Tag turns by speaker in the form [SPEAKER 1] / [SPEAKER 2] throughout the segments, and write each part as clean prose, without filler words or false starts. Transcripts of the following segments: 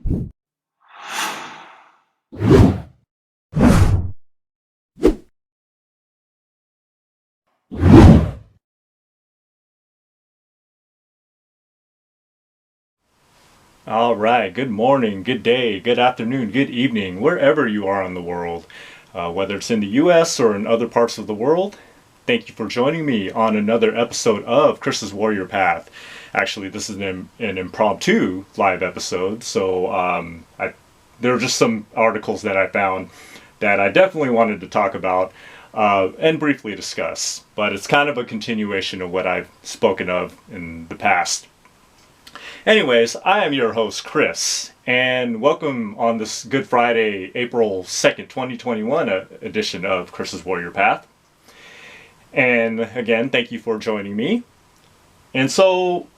[SPEAKER 1] All right, good morning, good day, good afternoon, good evening, wherever you are in the world, whether it's in the US or in other parts of the world. Thank you for joining me on another episode of Chris's Warrior Path. Actually, this is an impromptu live episode, so there are just some articles that I found that I definitely wanted to talk about and briefly discuss, but it's kind of a continuation of what I've spoken of in the past. Anyways, I am your host, Chris, and welcome on this Good Friday, April 2nd, 2021 edition of Chris's Warrior Path. And again, thank you for joining me. And so,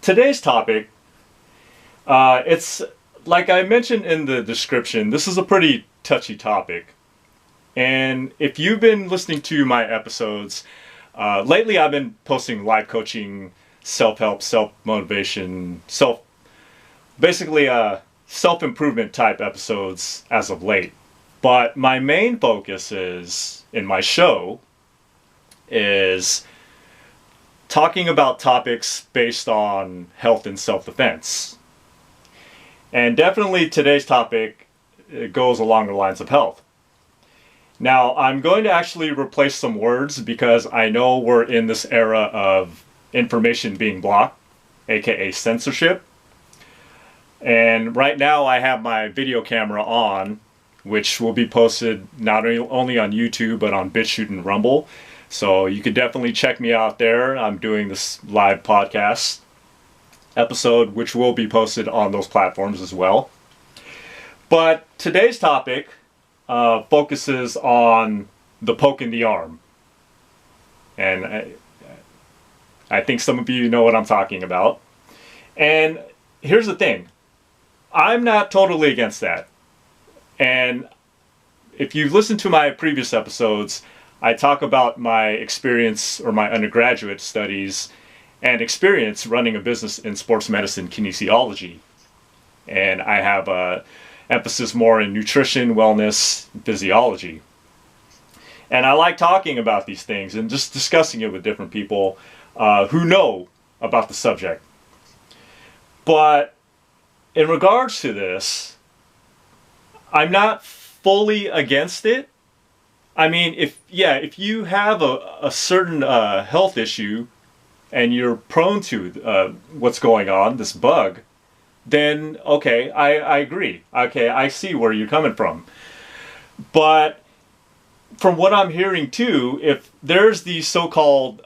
[SPEAKER 1] today's topic, it's like I mentioned in the description, this is a pretty touchy topic. And if you've been listening to my episodes, lately I've been posting live coaching, self-help, self-motivation, basically self-improvement type episodes as of late. But my main focus in my show is talking about topics based on health and self-defense. And definitely today's topic goes along the lines of health. Now, I'm going to actually replace some words because I know we're in this era of information being blocked, aka censorship. And right now I have my video camera on, which will be posted not only on YouTube but on BitChute and Rumble. So you could definitely check me out there. I'm doing this live podcast episode, which will be posted on those platforms as well. But today's topic focuses on the poke in the arm. And I think some of you know what I'm talking about. And here's the thing. I'm not totally against that. And if you've listened to my previous episodes, I talk about my experience or my undergraduate studies and experience running a business in sports medicine kinesiology. And I have a emphasis more in nutrition, wellness, physiology. And I like talking about these things and just discussing it with different people who know about the subject. But in regards to this, I'm not fully against it. I mean, if you have a certain health issue and you're prone to what's going on, this bug, then okay, I agree. Okay, I see where you're coming from. But from what I'm hearing too, if there's these so-called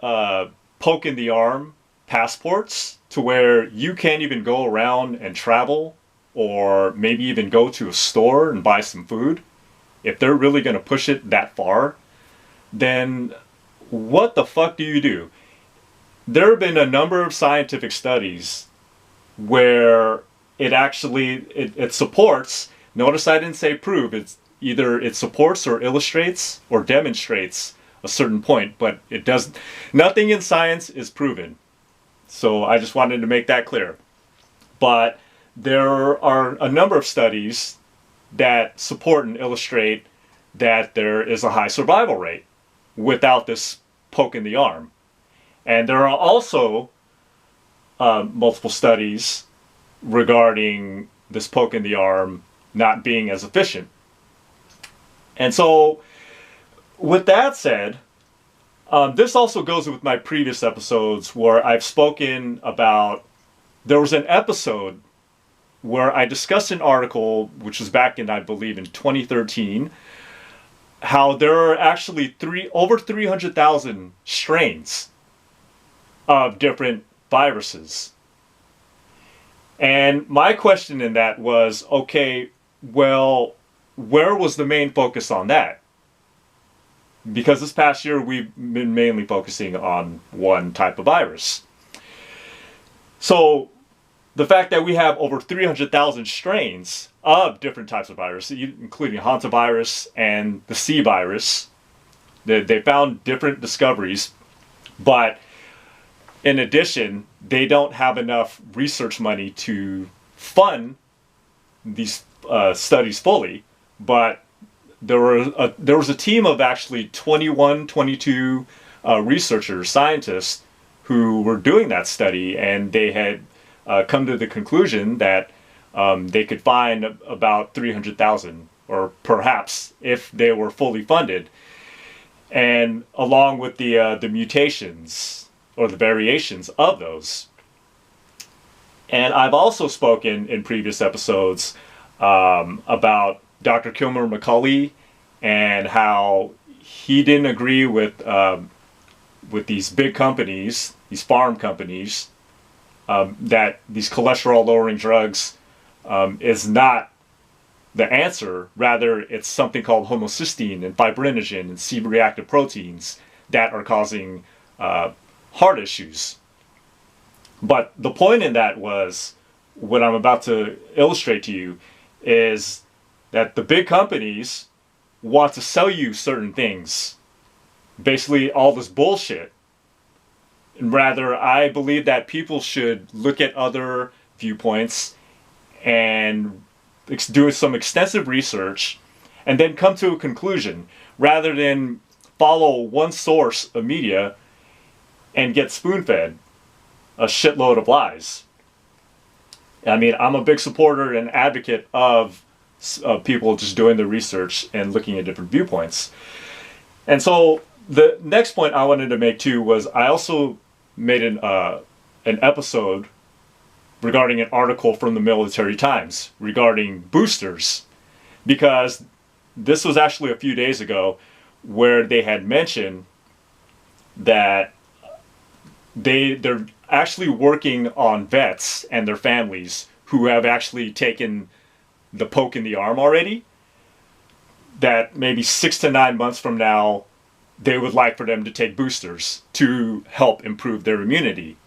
[SPEAKER 1] poke in the arm passports to where you can't even go around and travel or maybe even go to a store and buy some food, if they're really going to push it that far, then what the fuck do you do? There have been a number of scientific studies where it actually it supports, notice I didn't say prove, it's either it supports or illustrates or demonstrates a certain point, but it does nothing in science is proven. So I just wanted to make that clear. But there are a number of studies that support and illustrate that there is a high survival rate without this poke in the arm. And there are also multiple studies regarding this poke in the arm not being as efficient. And so with that said, this also goes with my previous episodes where I've spoken about, there was an episode where I discussed an article, which was back in, I believe, in 2013, how there are actually over 300,000 strains of different viruses. And my question in that was, okay, well, where was the main focus on that? Because this past year we've been mainly focusing on one type of virus. So the fact that we have over 300,000 strains of different types of virus, including hantavirus and the C virus, they found different discoveries, but in addition, they don't have enough research money to fund these studies fully, but there was a team of actually 21, 22 researchers, scientists, who were doing that study, and they had come to the conclusion that they could find about 300,000, or perhaps if they were fully funded, and along with the mutations or the variations of those. And I've also spoken in previous episodes about Dr. Kilmer McCulley and how he didn't agree with these big companies, these farm companies, that these cholesterol-lowering drugs is not the answer. Rather, it's something called homocysteine and fibrinogen and C-reactive proteins that are causing heart issues. But the point in that was, what I'm about to illustrate to you, is that the big companies want to sell you certain things. Basically, all this bullshit. And rather, I believe that people should look at other viewpoints and do some extensive research and then come to a conclusion, rather than follow one source of media and get spoon-fed a shitload of lies. I mean, I'm a big supporter and advocate of people just doing the research and looking at different viewpoints. And so the next point I wanted to make too was, I also made an episode regarding an article from the Military Times regarding boosters, because this was actually a few days ago where they had mentioned that they're actually working on vets and their families who have actually taken the poke in the arm already, that maybe 6 to 9 months from now they would like for them to take boosters to help improve their immunity.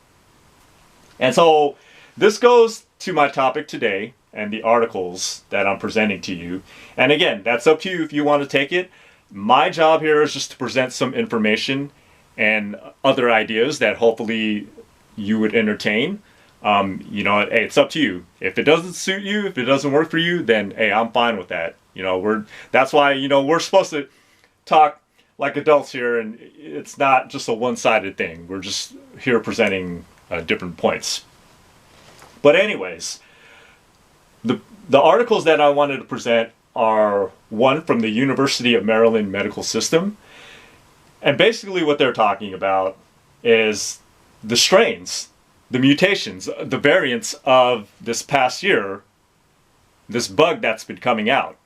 [SPEAKER 1] And so this goes to my topic today and the articles that I'm presenting to you. And again, that's up to you if you want to take it. My job here is just to present some information and other ideas that hopefully you would entertain. Hey, it's up to you. If it doesn't suit you, if it doesn't work for you, then hey, I'm fine with that. That's why, we're supposed to talk like adults here, and it's not just a one-sided thing. We're just here presenting different points. But anyways, the articles that I wanted to present are one from the University of Maryland Medical System. And basically what they're talking about is the strains, the mutations, the variants of this past year, this bug that's been coming out.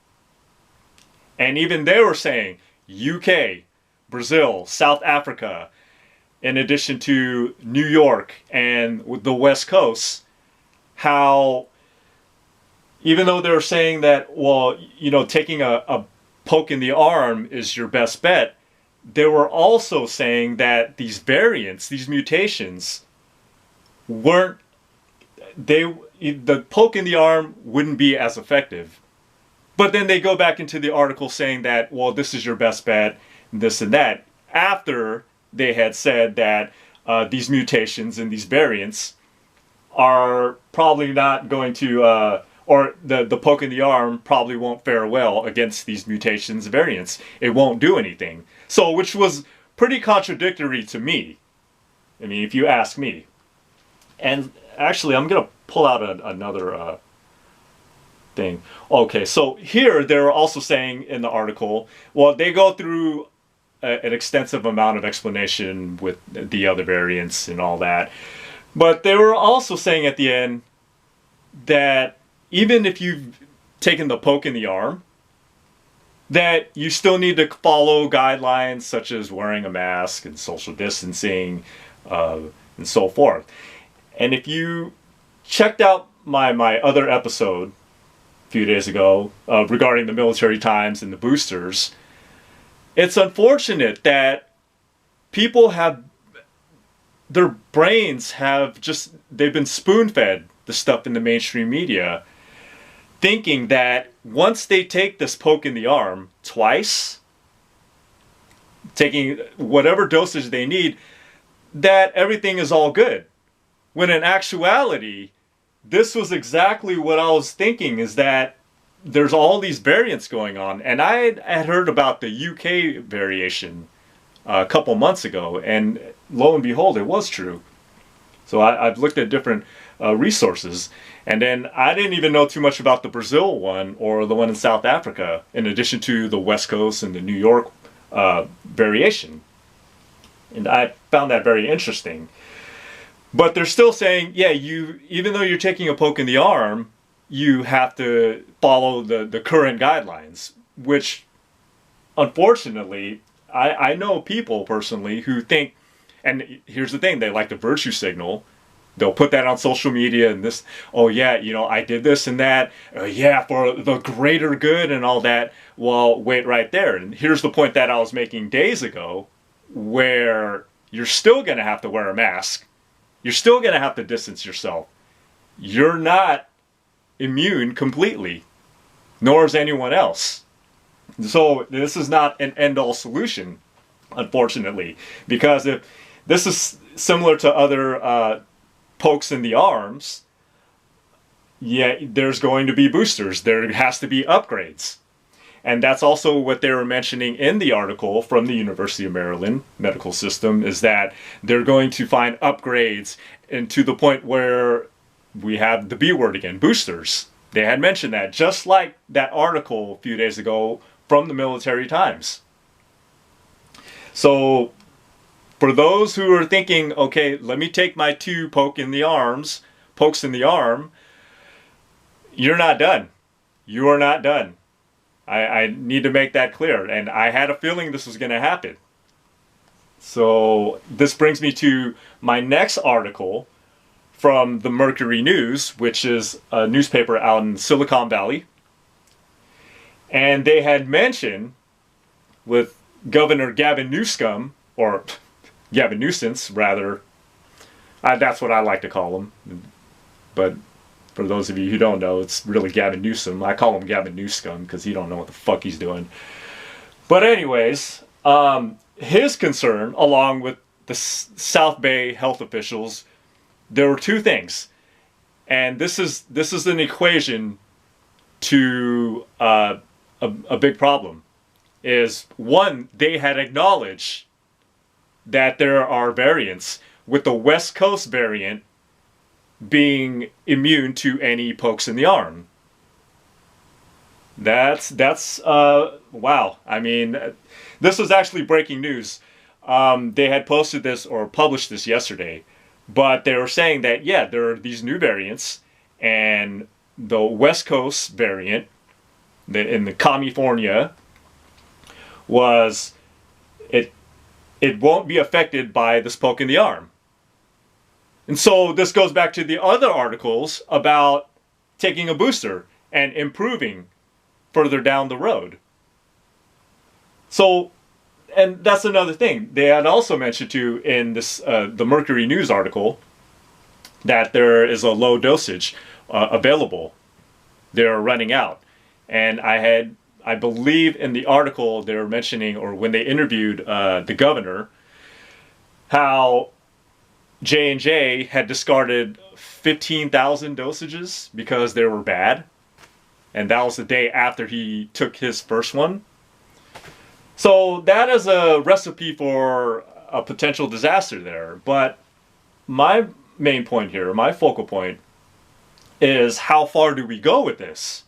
[SPEAKER 1] And even they were saying UK, Brazil, South Africa, in addition to New York and the West Coast, how even though they're saying that, taking a poke in the arm is your best bet, they were also saying that these variants, these mutations, the poke in the arm wouldn't be as effective. But then they go back into the article saying that, this is your best bet, this and that, after they had said that these mutations and these variants are probably not going to, or the poke in the arm probably won't fare well against these mutations, variants. It won't do anything. So, which was pretty contradictory to me. I mean, if you ask me. And actually, I'm going to pull out another thing. Okay, so here they're also saying in the article, they go through an extensive amount of explanation with the other variants and all that. But they were also saying at the end that even if you've taken the poke in the arm, that you still need to follow guidelines such as wearing a mask and social distancing and so forth. And if you checked out my other episode a few days ago regarding the Military Times and the boosters, it's unfortunate that people have, their brains have just, they've been spoon-fed the stuff in the mainstream media, thinking that once they take this poke in the arm twice, taking whatever dosage they need, that everything is all good. When in actuality, this was exactly what I was thinking, is that there's all these variants going on. And I had heard about the UK variation a couple months ago, and lo and behold, it was true. So I've looked at different resources, and then I didn't even know too much about the Brazil one or the one in South Africa, in addition to the West Coast and the New York variation. And I found that very interesting. But they're still saying, yeah, even though you're taking a poke in the arm, you have to follow the current guidelines, which unfortunately, I know people personally who think, and here's the thing, they like to virtue signal. They'll put that on social media and this, oh yeah, I did this and that, yeah, for the greater good and all that. Well, wait right there. And here's the point that I was making days ago, where you're still going to have to wear a mask. You're still going to have to distance yourself. You're not immune completely, nor is anyone else. So this is not an end-all solution, unfortunately, because if this is similar to other pokes in the arms, yeah, there's going to be boosters. There has to be upgrades. And that's also what they were mentioning in the article from the University of Maryland medical system, is that they're going to find upgrades, and to the point where we have the B word again, boosters. They had mentioned that, just like that article a few days ago from the Military Times. So for those who are thinking, okay, let me take my 2 pokes in the arm, you're not done. You are not done. I need to make that clear, and I had a feeling this was going to happen. So this brings me to my next article from the Mercury News, which is a newspaper out in Silicon Valley. And they had mentioned with Governor Gavin Newsom, or Gavin Nuisance, rather. That's what I like to call him. But for those of you who don't know, it's really Gavin Newsom. I call him Gavin Newscum because he don't know what the fuck he's doing. But anyways, his concern, along with the South Bay health officials, there were 2 things. And this is an equation to a big problem. Is one, they had acknowledged that there are variants, with the West Coast variant being immune to any pokes in the arm. That's wow. I mean, this was actually breaking news. They had posted this or published this yesterday, but they were saying that, yeah, there are these new variants, and the West Coast variant in the California was, it won't be affected by this poke in the arm. And so this goes back to the other articles about taking a booster and improving further down the road. So, and that's another thing. They had also mentioned too in this the Mercury News article that there is a low dosage available. They're running out. And I believe in the article they were mentioning, or when they interviewed the governor, how J&J had discarded 15,000 dosages because they were bad. And that was the day after he took his first one. So that is a recipe for a potential disaster there. But my main point here, my focal point, is how far do we go with this?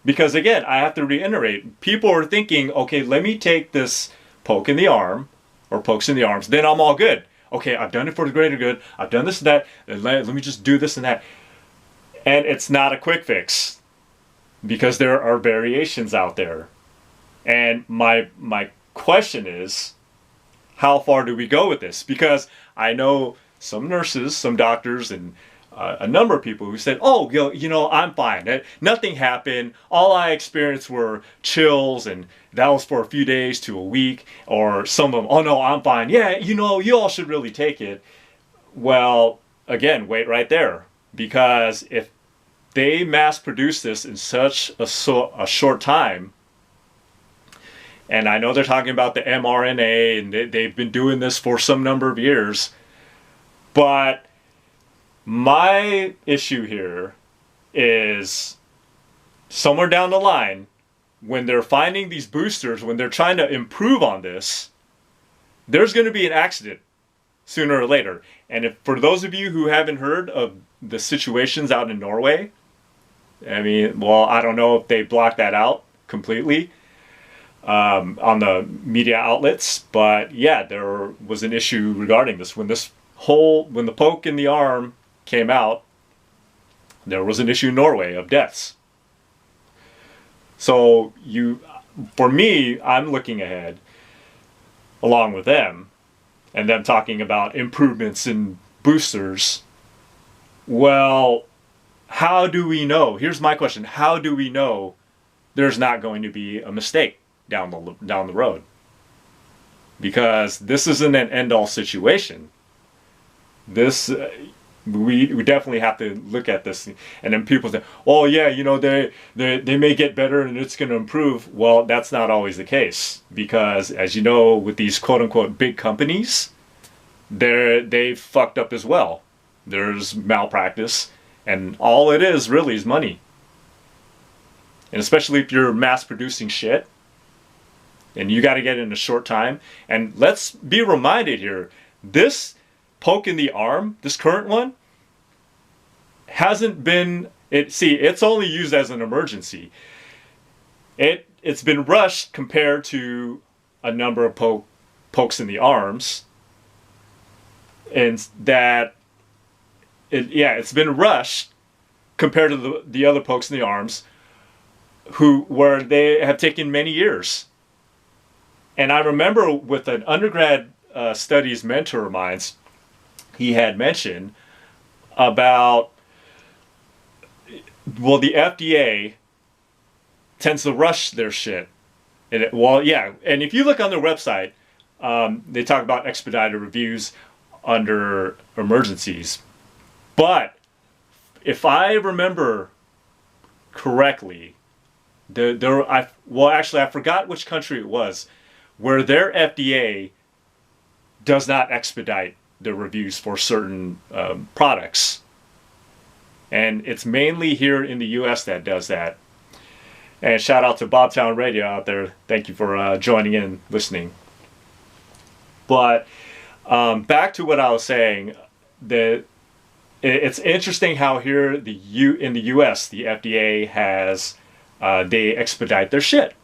[SPEAKER 1] Because again, I have to reiterate, people are thinking, okay, let me take this poke in the arm, or pokes in the arms, then I'm all good. Okay, I've done it for the greater good, I've done this and that, and let me just do this and that. And it's not a quick fix, because there are variations out there. And my question is, how far do we go with this? Because I know some nurses, some doctors, and a number of people who said, oh, I'm fine. Nothing happened. All I experienced were chills, and that was for a few days to a week. Or some of them, oh no, I'm fine. Yeah, you all should really take it. Well, again, wait right there. Because if they mass produce this in such a short time, and I know they're talking about the mRNA, and they've been doing this for some number of years, but My issue here is somewhere down the line, when they're finding these boosters, when they're trying to improve on this, there's going to be an accident sooner or later. And if for those of you who haven't heard of the situations out in Norway, I mean, well, I don't know if they blocked that out completely on the media outlets, but yeah, there was an issue regarding this. When the poke in the arm came out, there was an issue in Norway of deaths. So for me, I'm looking ahead along with them and them talking about improvements in boosters. Well, how do we know? Here's my question. How do we know there's not going to be a mistake down the road? Because this isn't an end-all situation. This we definitely have to look at this. And then people say, "Oh yeah, they may get better and it's going to improve." Well, that's not always the case, because as you know, with these quote-unquote big companies, they've fucked up as well. There's malpractice, and all it is really is money. And especially if you're mass producing shit, and you got to get it in a short time. And let's be reminded here, this poke in the arm, this current one, hasn't been, it's only used as an emergency. It's been rushed compared to a number of pokes in the arms. And that, it's been rushed compared to the other pokes in the arms, where they have taken many years. And I remember with an undergrad studies mentor of mine, he had mentioned about, well, the FDA tends to rush their shit. And and if you look on their website, they talk about expedited reviews under emergencies. But if I remember correctly, I forgot which country it was, where their FDA does not expedite the reviews for certain products. And it's mainly here in the U.S. that does that. And shout out to Bobtown Radio out there. Thank you for joining in, listening. But back to what I was saying, it's interesting how here in the U.S. the FDA has they expedite their shit,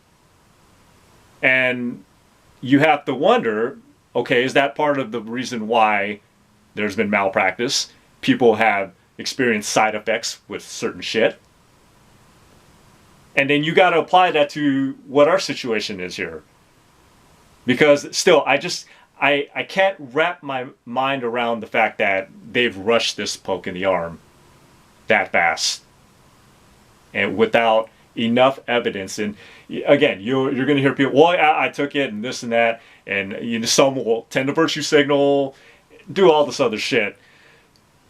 [SPEAKER 1] and you have to wonder, okay, is that part of the reason why there's been malpractice? People have experienced side effects with certain shit, and then you got to apply that to what our situation is here, because still I can't wrap my mind around the fact that they've rushed this poke in the arm that fast and without enough evidence. And again, you're going to hear people, well, I took it and this and that, and some will tend to virtue signal, do all this other shit.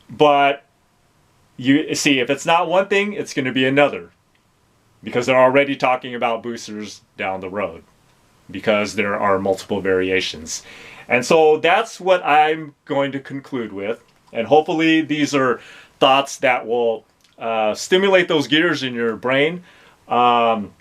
[SPEAKER 1] But you see, if it's not one thing, it's going to be another, because they're already talking about boosters down the road, because there are multiple variations. And so that's what I'm going to conclude with. And hopefully these are thoughts that will stimulate those gears in your brain. And